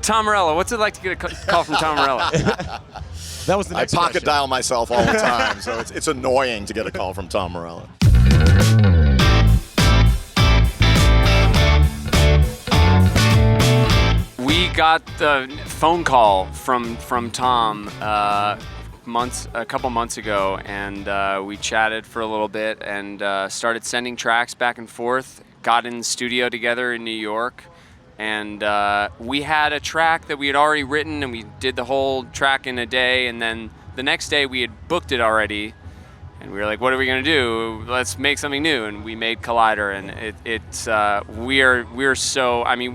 Tom Morello. What's it like to get a call from Tom Morello? That was the next I pocket question. dial myself all the time, so it's annoying to get a call from Tom Morello. We got the phone call from Tom a couple months ago, and we chatted for a little bit and started sending tracks back and forth. Got in the studio together in New York, and we had a track that we had already written, and we did the whole track in a day, and then the next day we had booked it already, and we were like, what are we gonna do? Let's make something new, and we made Collider, and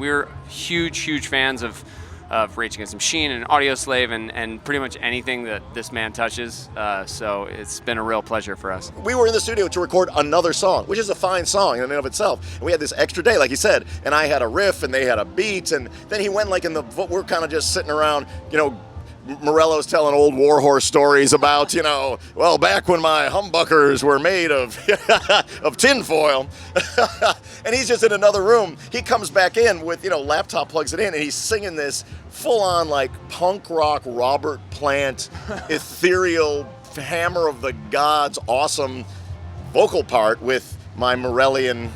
we're huge fans of Rage Against the Machine and Audioslave and pretty much anything that this man touches. So it's been a real pleasure for us. We were in the studio to record another song, which is a fine song in and of itself. And we had this extra day, like you said, and I had a riff and they had a beat, and then he went like we're kind of just sitting around, Morello's telling old warhorse stories about, back when my humbuckers were made of of tinfoil. And he's just in another room. He comes back in with, laptop plugs it in, and he's singing this full-on, like, punk rock Robert Plant, ethereal, hammer of the gods, awesome vocal part with my Morellian,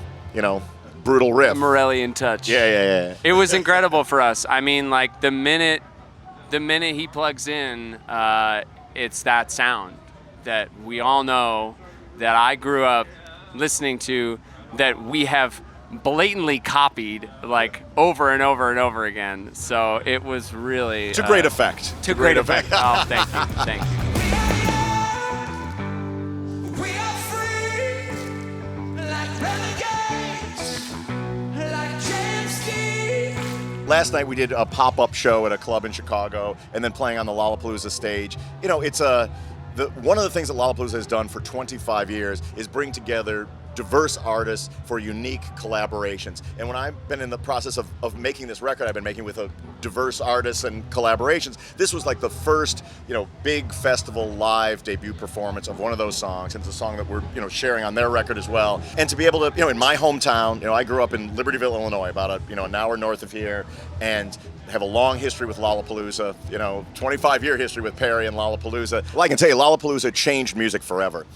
brutal riff. Morellian touch. Yeah. It was incredible for us. I mean, like, the minute he plugs in, it's that sound that we all know, that I grew up listening to, that we have blatantly copied like over and over and over again. So it was really to great effect. To great effect. Oh, thank you. Last night we did a pop-up show at a club in Chicago, and then playing on the Lollapalooza stage. It's one of the things that Lollapalooza has done for 25 years is bring together diverse artists for unique collaborations. And when I've been in the process of making this record I've been making with a diverse artists and collaborations, this was like the first, big festival live debut performance of one of those songs. And it's a song that we're, sharing on their record as well. And to be able to, in my hometown, I grew up in Libertyville, Illinois, about an hour north of here, and have a long history with Lollapalooza, 25-year history with Perry and Lollapalooza. Well, I can tell you, Lollapalooza changed music forever.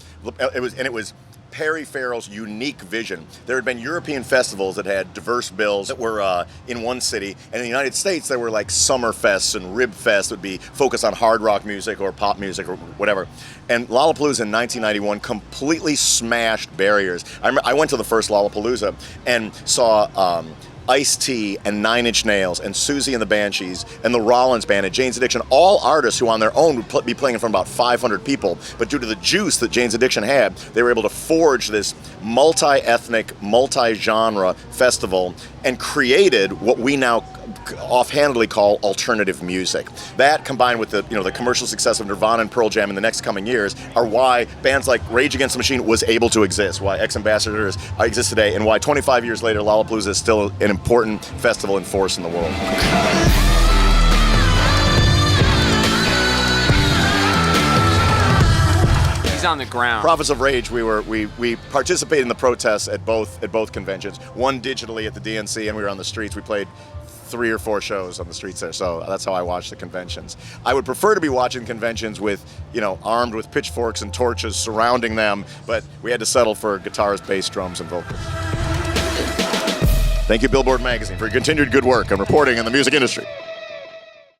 It was Perry Farrell's unique vision. There had been European festivals that had diverse bills that were in one city, and in the United States there were like Summerfests and Ribfest that would be focused on hard rock music or pop music or whatever. And Lollapalooza in 1991 completely smashed barriers. I went to the first Lollapalooza and saw Ice-T and Nine Inch Nails and Susie and the Banshees and the Rollins Band and Jane's Addiction, all artists who on their own would be playing in front of about 500 people. But due to the juice that Jane's Addiction had, they were able to forge this multi-ethnic, multi-genre festival and created what we now offhandedly call alternative music. That, combined with the commercial success of Nirvana and Pearl Jam in the next coming years, are why bands like Rage Against the Machine was able to exist, why Ex-Ambassadors exist today, and why 25 years later Lollapalooza is still an important festival and force in the world. He's on the ground. Prophets of Rage, we participated in the protests at both conventions. One digitally at the DNC, and we were on the streets. We played 3 or 4 shows on the streets there, so that's how I watch the conventions. I would prefer to be watching conventions with, armed with pitchforks and torches surrounding them, but we had to settle for guitars, bass, drums, and vocals. Thank you, Billboard magazine, for your continued good work on reporting in the music industry.